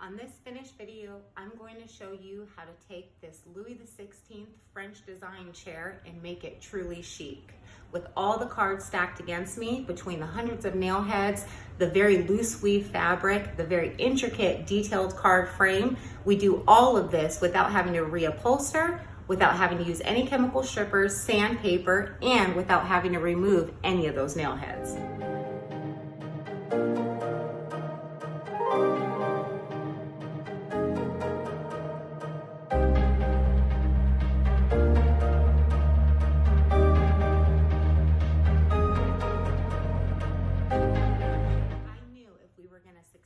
On this finished video, I'm going to show you how to take this Louis XVI French design chair and make it truly chic. With all the cards stacked against me, between the hundreds of nail heads, the very loose weave fabric, the very intricate detailed card frame, we do all of this without having to reupholster, without having to use any chemical strippers, sandpaper, and without having to remove any of those nail heads.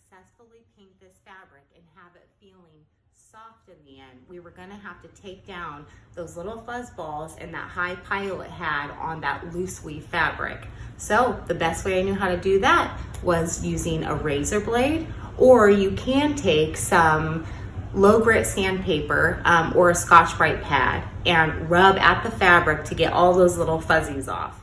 Successfully paint this fabric and have it feeling soft in the end, we were going to have to take down those little fuzz balls and that high pile it had on that loose weave fabric. So the best way I knew how to do that was using a razor blade, or you can take some low grit sandpaper or a Scotch-Brite pad and rub at the fabric to get all those little fuzzies off.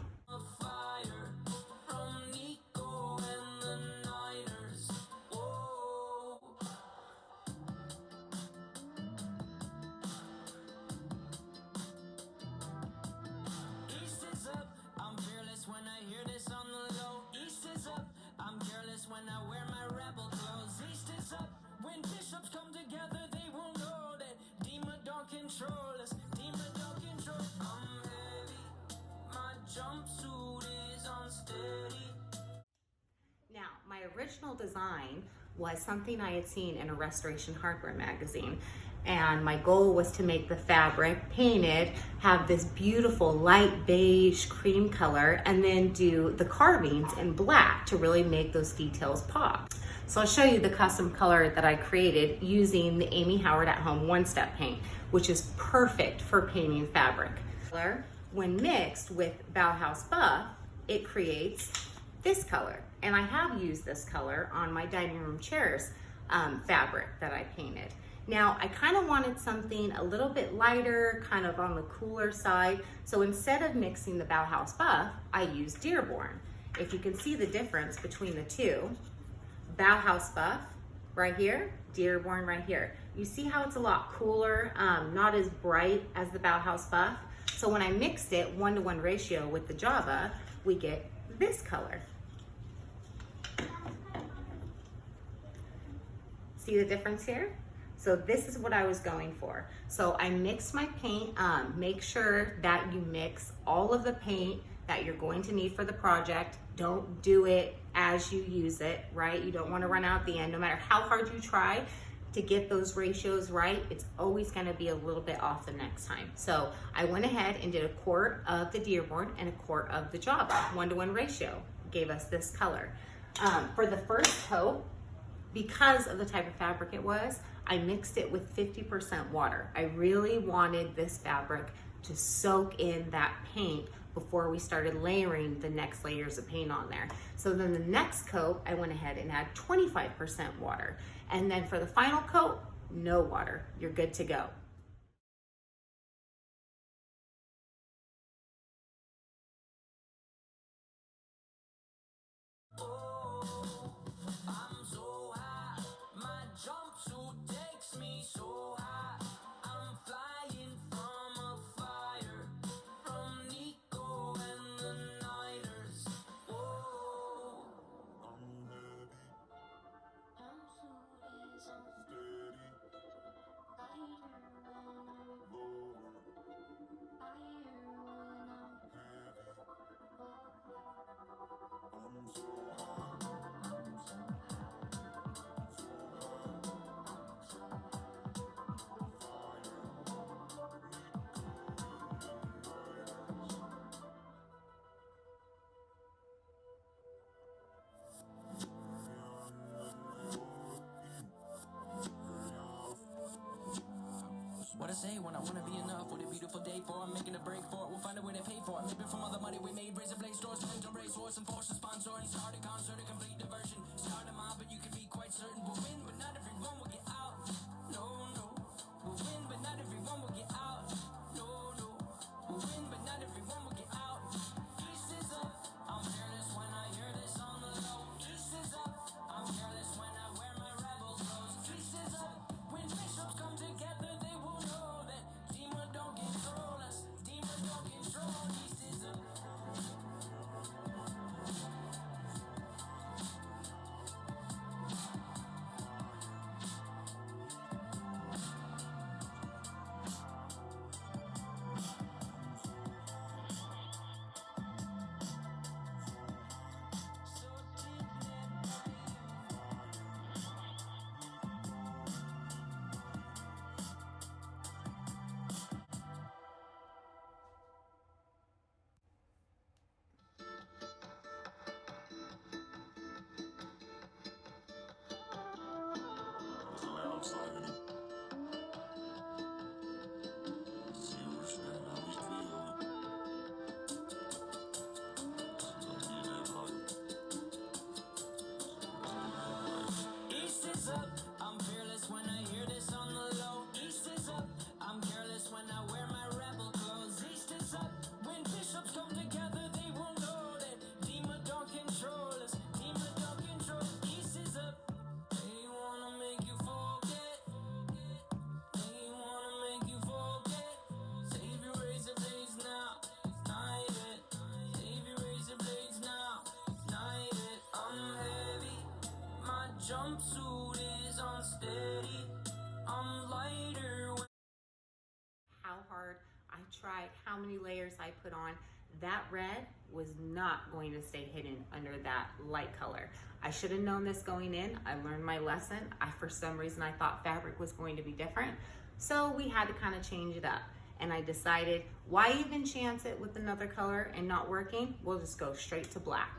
When I wear my rebel clothes, East is up. When bishops come together, they will know that demon don't control us. Demon don't control. I'm heavy. My jumpsuit is unsteady. Now, my original design was something I had seen in a Restoration Hardware magazine. And my goal was to make the fabric painted, have this beautiful light beige cream color, and then do the carvings in black to really make those details pop. So I'll show you the custom color that I created using the Amy Howard at Home one-step paint, which is perfect for painting fabric. When mixed with Bauhaus Buff, it creates this color. And I have used this color on my dining room chairs fabric that I painted. Now, I kind of wanted something a little bit lighter, kind of on the cooler side. So instead of mixing the Bauhaus Buff, I used Dearborn. If you can see the difference between the two, Bauhaus Buff right here, Dearborn right here. You see how it's a lot cooler, not as bright as the Bauhaus Buff. So when I mixed it 1-to-1 ratio with the Java, we get this color. See the difference here? So this is what I was going for. So I mixed my paint. Make sure that you mix all of the paint that you're going to need for the project. Don't do it as you use it, right? You don't want to run out at the end. No matter how hard you try to get those ratios right, it's always going to be a little bit off the next time. So I went ahead and did a quart of the Dearborn and a quart of the Java. 1-to-1 ratio gave us this color. For the first coat, because of the type of fabric it was, I mixed it with 50% water. I really wanted this fabric to soak in that paint before we started layering the next layers of paint on there. So then the next coat, I went ahead and had 25% water. And then for the final coat, no water. You're good to go. What I say when I wanna be enough, what a beautiful day for. I'm making a break for it, we'll find a way to pay for it. Maybe from all the money we made, razor blade stores, turn to race horse and force a sponsor and start a concert, a complete diversion. Start a mob, but you can be quite certain we'll win, but not everyone will get out. No, no, we'll win, but not everyone will get out. No, no, we'll win, but not everyone will get out. East is up, I'm fearless when I hear this on the low. East is up, I'm fearless when I wear my rebel clothes. East is East is up, I'm fearless when I hear this on the low. East is up, I'm careless when I wear my rebel clothes. East is up, when bishops come together, they will know that demon don't control us. Demon don't control. East is up, they wanna make you forget. They wanna make you forget. Save your razor blades now, not yet. Save your razor blades now, not yet. I'm heavy, my jumpsuit is unsteady. I'm lighter. How hard I tried, how many layers I put on. That red was not going to stay hidden under that light color. I should have known this going in. I learned my lesson. For some reason, I thought fabric was going to be different. So we had to kind of change it up. And I decided, why even chance it with another color and not working? We'll just go straight to black.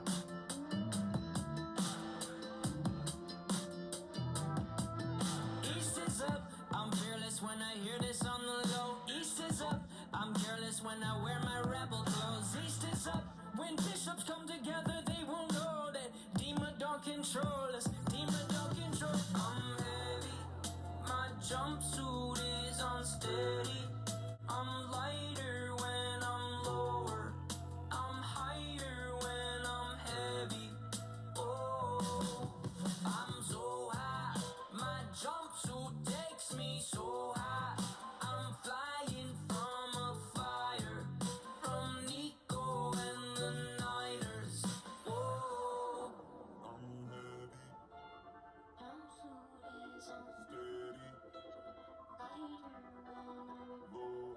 East is up, I'm fearless when I hear this on the low. East is up, I'm careless when I wear my rebel clothes. East is up, when bishops come together, they will know that demon don't control us. Demon don't control. I'm heavy, my jumpsuit is unsteady. I'm lighter when I'm lower. I'm higher when I'm heavy. Oh, I'm so high. My jumpsuit takes me so high. I'm flying from a fire. From Nico and the Niners. Whoa. I'm heavy. Jumpsuit is unsteady. Lighter when I'm lower.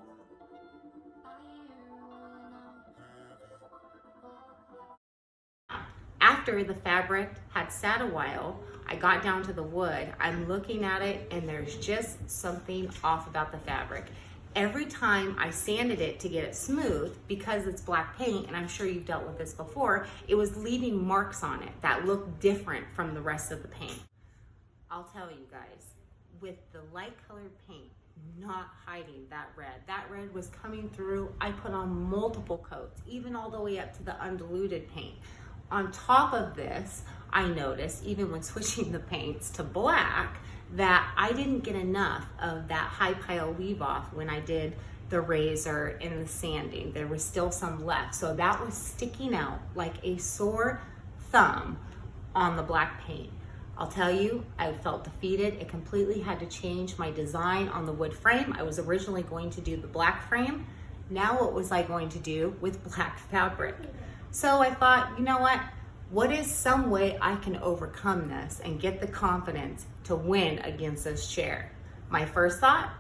After the fabric had sat a while, I got down to the wood. I'm looking at it and there's just something off about the fabric. Every time I sanded it to get it smooth, because it's black paint, and I'm sure you've dealt with this before, it was leaving marks on it that looked different from the rest of the paint. I'll tell you guys, with the light colored paint not hiding that red was coming through. I put on multiple coats, even all the way up to the undiluted paint. On top of this, I noticed, even when switching the paints to black, that I didn't get enough of that high pile leave off when I did the razor and the sanding. There was still some left. So that was sticking out like a sore thumb on the black paint. I'll tell you, I felt defeated. It completely had to change my design on the wood frame. I was originally going to do the black frame. Now what was I going to do with black fabric? So I thought, you know what? What is some way I can overcome this and get the confidence to win against this chair? My first thought,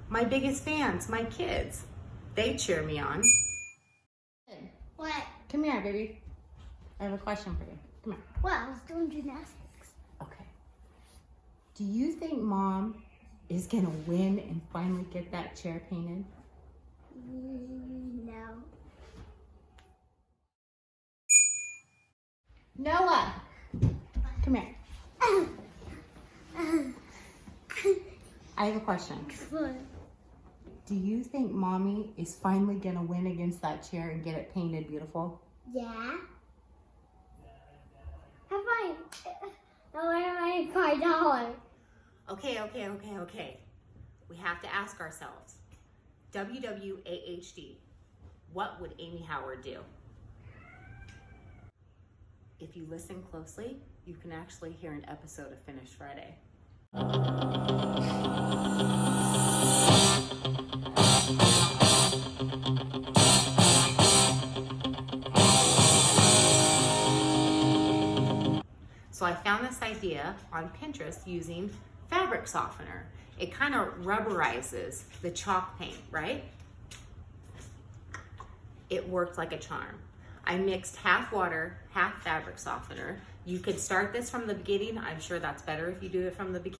my biggest fans, my kids. They cheer me on. What? Come here, baby. I have a question for you. Come here. Well, I was doing gymnastics. Okay. Do you think Mom is gonna win and finally get that chair painted? No. Noah, come here. I have a question. What? Do you think Mommy is finally gonna win against that chair and get it painted beautiful? Yeah. Have I? No, where am I $5? Okay. We have to ask ourselves, WWAHD, what would Amy Howard do? If you listen closely, you can actually hear an episode of Finished Friday. So I found this idea on Pinterest using fabric softener. It kind of rubberizes the chalk paint, right? It worked like a charm. I mixed half water, half fabric softener. You could start this from the beginning. I'm sure that's better if you do it from the beginning.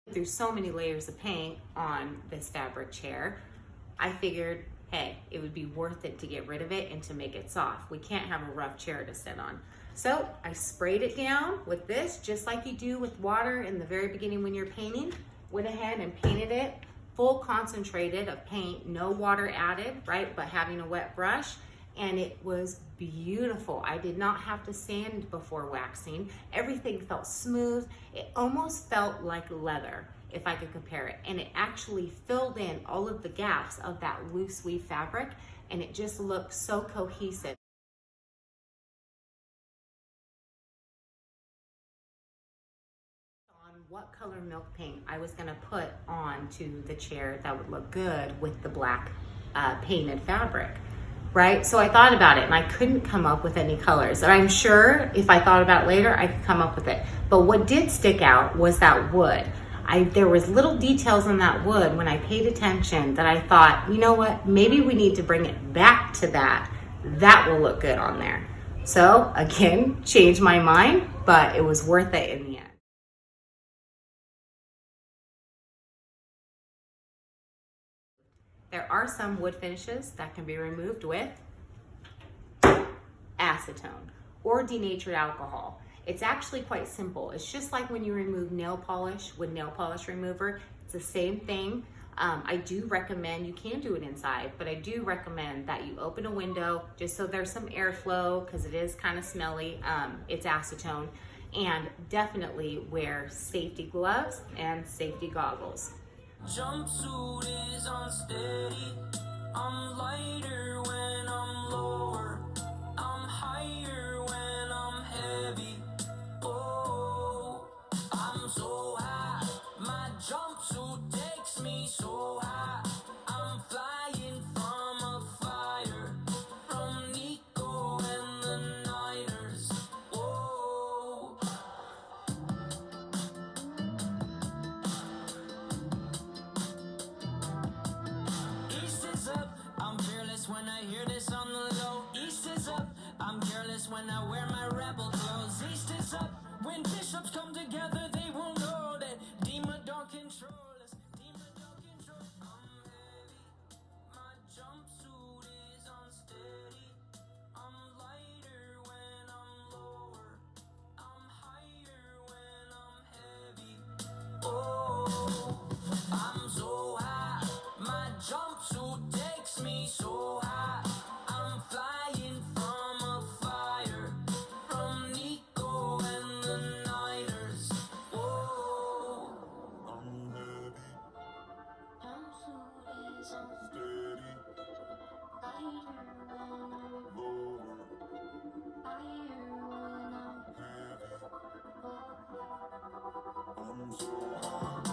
There's so many layers of paint on this fabric chair. I figured, hey, it would be worth it to get rid of it and to make it soft. We can't have a rough chair to sit on. So I sprayed it down with this, just like you do with water in the very beginning when you're painting, went ahead and painted it full concentrated of paint, no water added, right? But having a wet brush, and it was beautiful. I did not have to sand before waxing. Everything felt smooth. It almost felt like leather, if I could compare it. And it actually filled in all of the gaps of that loose weave fabric, and it just looked so cohesive. On what color milk paint I was gonna put onto the chair that would look good with the black painted fabric, right? So I thought about it and I couldn't come up with any colors. And I'm sure if I thought about it later, I could come up with it. But what did stick out was that wood. There was little details in that wood when I paid attention that I thought, you know what, maybe we need to bring it back to that. That will look good on there. So again, changed my mind, but it was worth it in the end. There are some wood finishes that can be removed with acetone or denatured alcohol. It's actually quite simple. It's just like when you remove nail polish with nail polish remover. It's the same thing. I do recommend, you can do it inside, but I do recommend that you open a window just so there's some airflow because it is kind of smelly. It's acetone. And definitely wear safety gloves and safety goggles. Jumpsuit is unsteady. I'm lighter when I'm lower. I'm higher when I'm heavy. Oh, I'm so high. My jumpsuit takes me so high. I'm flying from a fire. From Nico and the Niners. Oh. East is up, I'm fearless when I hear this on the low. East is up, I'm careless when I wear my rebel clothes. East is up, when bishops come together, they will know that demon don't control us. Demon don't control. I'm heavy, my jumpsuit is unsteady. I'm lighter when I'm lower. I'm higher when I'm heavy. Oh, I'm so high. My jumpsuit takes me so high. I'm flying from a fire. From Nico and the Niners. Oh, I'm heavy. Jumpsuit is unsteady. Lighter when I'm lower. Higher when I'm heavy. I'm so high.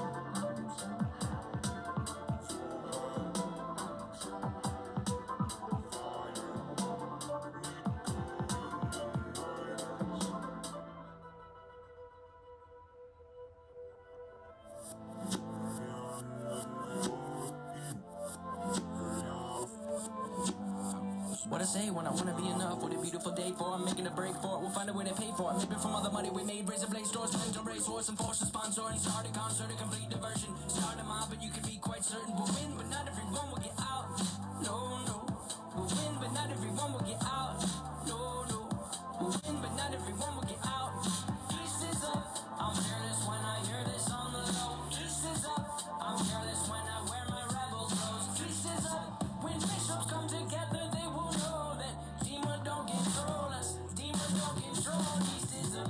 What I say when I wanna be enough, what a beautiful day for. I'm making a break for it, we'll find a way to pay for it. Maybe from all the money we made, razor blade stores, mental race horse and force a sponsor and start a concert, a complete diversion. Start a mob, but you can be quite certain we'll win, but not everyone will get out. No, no, we'll win, but not everyone will get out. No, no, we'll win, but not everyone will get out. East is up, I'm fearless when I hear this on the low. East is up, I'm fearless when I wear my rebel clothes. East is up, when bishops come together, they will know that demon don't control us. Demon don't control. East is up.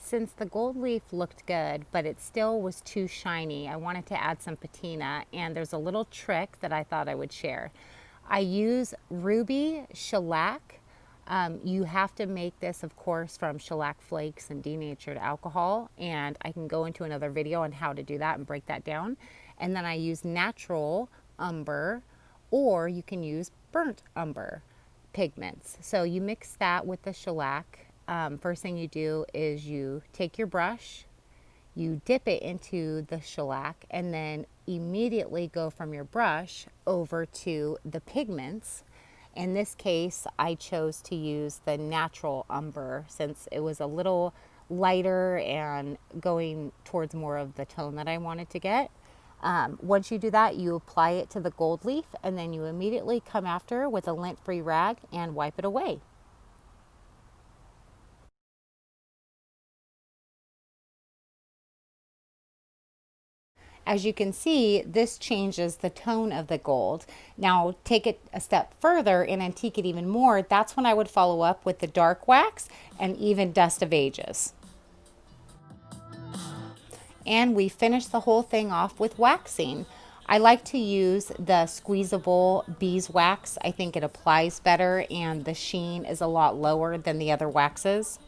Since the gold leaf looked good, but it still was too shiny, I wanted to add some patina, and there's a little trick that I thought I would share. I use ruby shellac. You have to make this, of course, from shellac flakes and denatured alcohol, and I can go into another video on how to do that and break that down. And then I use natural umber, or you can use burnt umber pigments. So you mix that with the shellac first thing you do is you take your brush, you dip it into the shellac, and then immediately go from your brush over to the pigments. In this case, I chose to use the natural umber since it was a little lighter and going towards more of the tone that I wanted to get. Once you do that, you apply it to the gold leaf, and then you immediately come after with a lint-free rag and wipe it away. As you can see, this changes the tone of the gold. Now take it a step further and antique it even more. That's when I would follow up with the dark wax and even Dust of Ages. And we finish the whole thing off with waxing. I like to use the squeezable beeswax. I think it applies better and the sheen is a lot lower than the other waxes.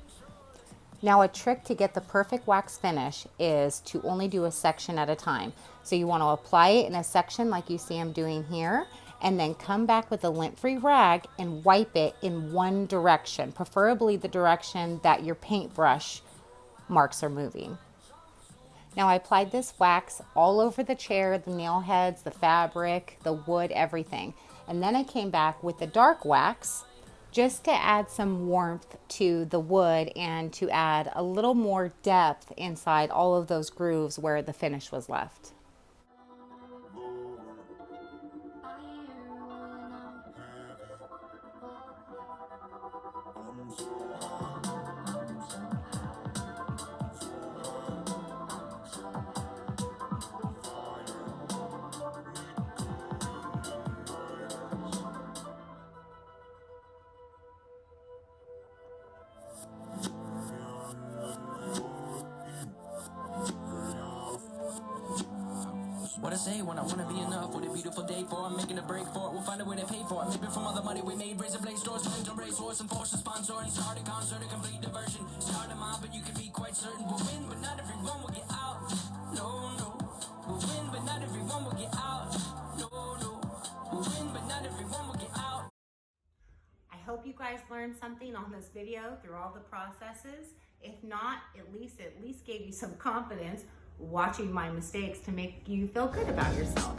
Now a trick to get the perfect wax finish is to only do a section at a time. So you want to apply it in a section like you see I'm doing here, and then come back with a lint-free rag and wipe it in one direction, preferably the direction that your paintbrush marks are moving. Now I applied this wax all over the chair, the nail heads, the fabric, the wood, everything. And then I came back with the dark wax just to add some warmth to the wood and to add a little more depth inside all of those grooves where the finish was left. What I say when I wanna be enough, what a beautiful day for. I'm making a break for it, we'll find a way to pay for it. Maybe from all the money we made, razor blade stores, turn to race horse and force a sponsor. And start a concert, a complete diversion. Start a mob, but you can be quite certain we'll win, but not everyone will get out. No, no. We'll win, but not everyone will get out. No, no. We'll win, but not everyone will get out. I hope you guys learned something on this video through all the processes. If not, at least gave you some confidence watching my mistakes to make you feel good about yourself.